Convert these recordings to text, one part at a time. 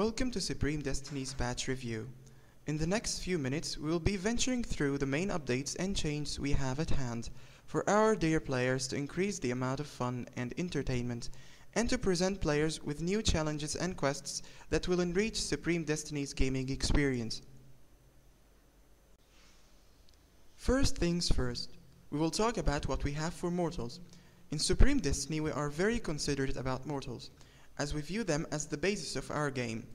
Welcome to Supreme Destiny's patch review. In the next few minutes, we will be venturing through the main updates and changes we have at hand for our dear players to increase the amount of fun and entertainment, and to present players with new challenges and quests that will enrich Supreme Destiny's gaming experience. First things first, we will talk about what we have for mortals. In Supreme Destiny, we are very considerate about mortals, as we view them as the basis of our game.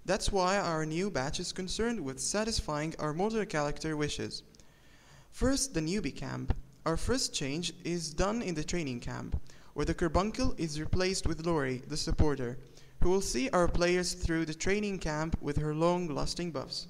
That's why our new batch is concerned with satisfying our mortal character wishes. First, the newbie camp. Our first change is done in the training camp, where the carbuncle is replaced with Lori, the supporter, who will see our players through the training camp with her long-lasting buffs.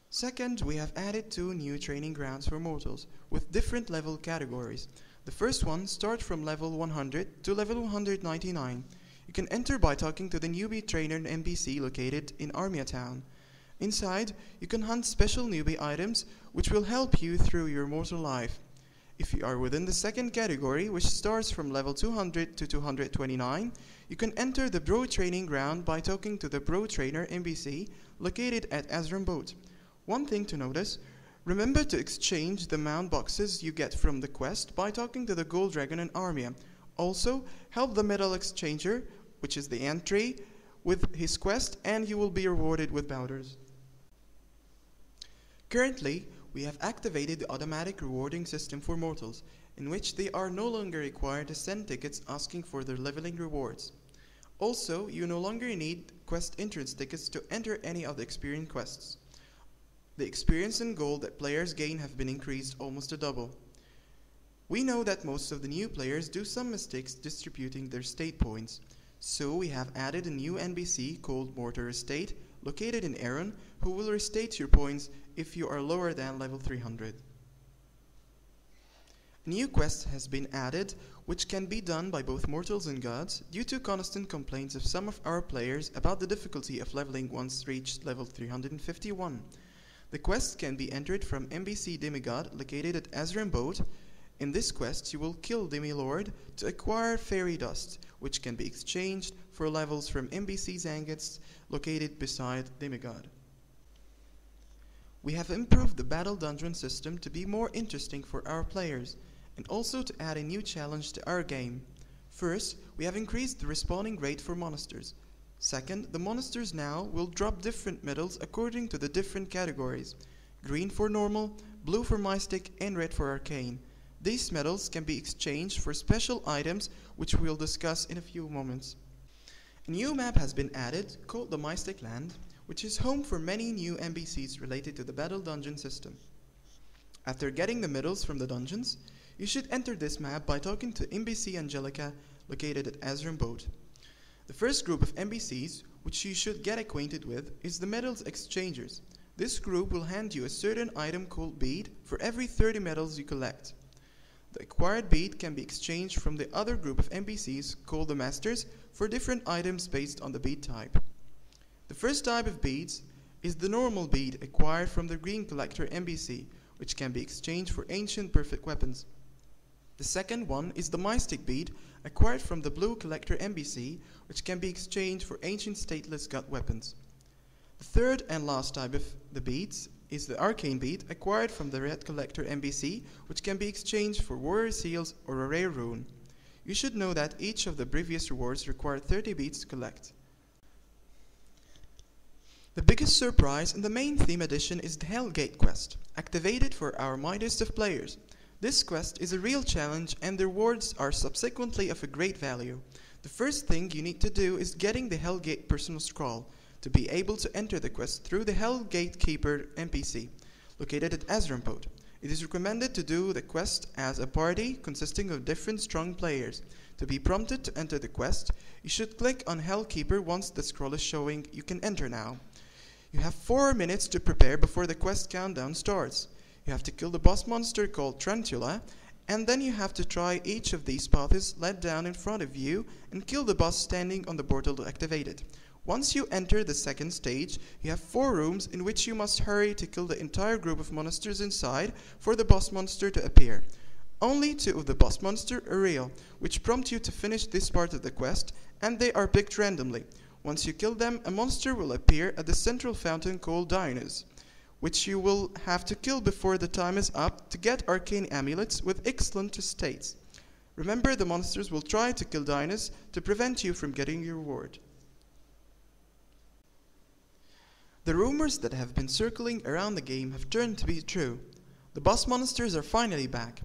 Second, we have added 2 new training grounds for mortals, with different level categories. The first one starts from level 100 to level 199. You can enter by talking to the newbie trainer NPC located in Armia Town. Inside, you can hunt special newbie items which will help you through your mortal life. If you are within the second category, which starts from level 200 to 229, you can enter the Bro Training Ground by talking to the Bro Trainer NPC located at Azram Boat. One thing to notice, remember to exchange the mount boxes you get from the quest by talking to the Gold Dragon in Armia. Also, help the Metal Exchanger, which is the entry, with his quest, and you will be rewarded with powders. Currently, we have activated the automatic rewarding system for mortals, in which they are no longer required to send tickets asking for their leveling rewards. Also, you no longer need quest entrance tickets to enter any of the experience quests. The experience and gold that players gain have been increased almost a double. We know that most of the new players do some mistakes distributing their state points, so we have added a new NPC called Mortar Estate, located in Aeron, who will restate your points if you are lower than level 300. A new quest has been added, which can be done by both mortals and gods, due to constant complaints of some of our players about the difficulty of leveling once reached level 351. The quest can be entered from NPC Demigod located at Azram Boat. In this quest, you will kill Demilord to acquire Fairy Dust, which can be exchanged for levels from NPC Zangetz located beside Demigod. We have improved the battle dungeon system to be more interesting for our players, and also to add a new challenge to our game. First, we have increased the respawning rate for monsters. Second, the monsters now will drop different medals according to the different categories: green for normal, blue for mystic, and red for arcane. These medals can be exchanged for special items, which we'll discuss in a few moments. A new map has been added called the Mystic Land, which is home for many new NPCs related to the battle dungeon system. After getting the medals from the dungeons, you should enter this map by talking to NPC Angelica located at Azram Boat. The first group of NPCs, which you should get acquainted with, is the Medals Exchangers. This group will hand you a certain item called bead for every 30 medals you collect. The acquired bead can be exchanged from the other group of NPCs called the Masters for different items based on the bead type. The first type of beads is the normal bead acquired from the Green Collector NPC, which can be exchanged for ancient perfect weapons. The second one is the Mystic bead acquired from the Blue Collector NPC, which can be exchanged for ancient stateless god weapons. The third and last type of the beads is the Arcane bead acquired from the Red Collector NPC, which can be exchanged for warrior seals or a rare rune. You should know that each of the previous rewards required 30 beads to collect. The biggest surprise in the main theme edition is the Hellgate quest, activated for our mightiest of players. This quest is a real challenge, and the rewards are subsequently of a great value. The first thing you need to do is getting the Hellgate personal scroll to be able to enter the quest through the Hellgate Keeper NPC located at Azram Boat. It is recommended to do the quest as a party consisting of different strong players. To be prompted to enter the quest, you should click on Hellkeeper once the scroll is showing you can enter now. You have 4 minutes to prepare before the quest countdown starts. You have to kill the boss monster called Trantula, and then you have to try each of these paths led down in front of you and kill the boss standing on the portal to activate it. Once you enter the second stage, you have 4 rooms in which you must hurry to kill the entire group of monsters inside for the boss monster to appear. Only 2 of the boss monster are real, which prompt you to finish this part of the quest, and they are picked randomly. Once you kill them, a monster will appear at the central fountain called Dionys, which you will have to kill before the time is up to get arcane amulets with excellent states. Remember, the monsters will try to kill Dionys to prevent you from getting your reward. The rumors that have been circling around the game have turned to be true. The boss monsters are finally back.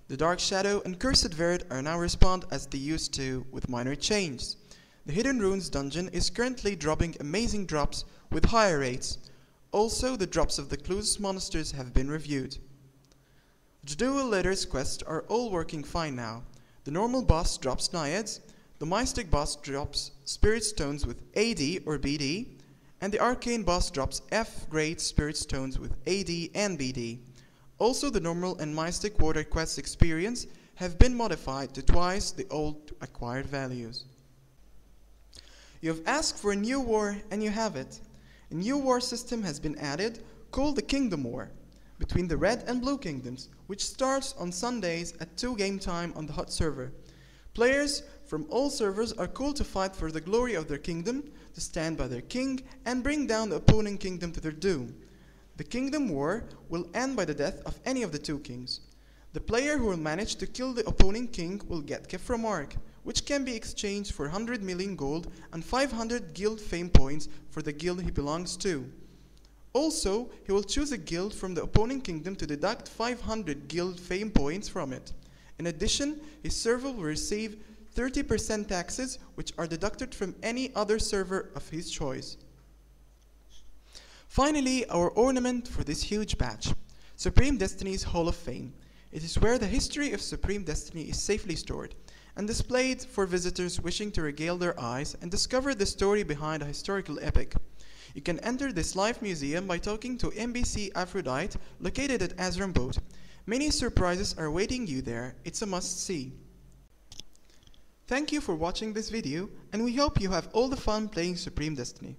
The Dark Shadow and Cursed Verd are now respawned as they used to, with minor changes. The Hidden Runes dungeon is currently dropping amazing drops with higher rates. Also, the drops of the Clues monsters have been reviewed. The Dual Letters quests are all working fine now. The normal boss drops Naiads, the Mystic boss drops Spirit Stones with AD or BD, and the Arcane boss drops F-grade Spirit Stones with AD and BD. Also, the normal and Mystic Water Quest experience have been modified to twice the old acquired values. You have asked for a new war, and you have it. A new war system has been added called the Kingdom War between the Red and Blue Kingdoms, which starts on Sundays at 2 game time on the hot server. Players from all servers are called to fight for the glory of their kingdom, to stand by their king, and bring down the opposing kingdom to their doom. The Kingdom War will end by the death of any of the 2 kings. The player who will manage to kill the opposing king will get Keframark, which can be exchanged for 100 million gold and 500 guild fame points for the guild he belongs to. Also, he will choose a guild from the opposing kingdom to deduct 500 guild fame points from it. In addition, his server will receive 30% taxes, which are deducted from any other server of his choice. Finally, our ornament for this huge batch, Supreme Destiny's Hall of Fame. It is where the history of Supreme Destiny is safely stored and displayed for visitors wishing to regale their eyes and discover the story behind a historical epic. You can enter this live museum by talking to NPC Aphrodite, located at Azram Boat. Many surprises are waiting you there. It's a must-see. Thank you for watching this video, and we hope you have all the fun playing Supreme Destiny.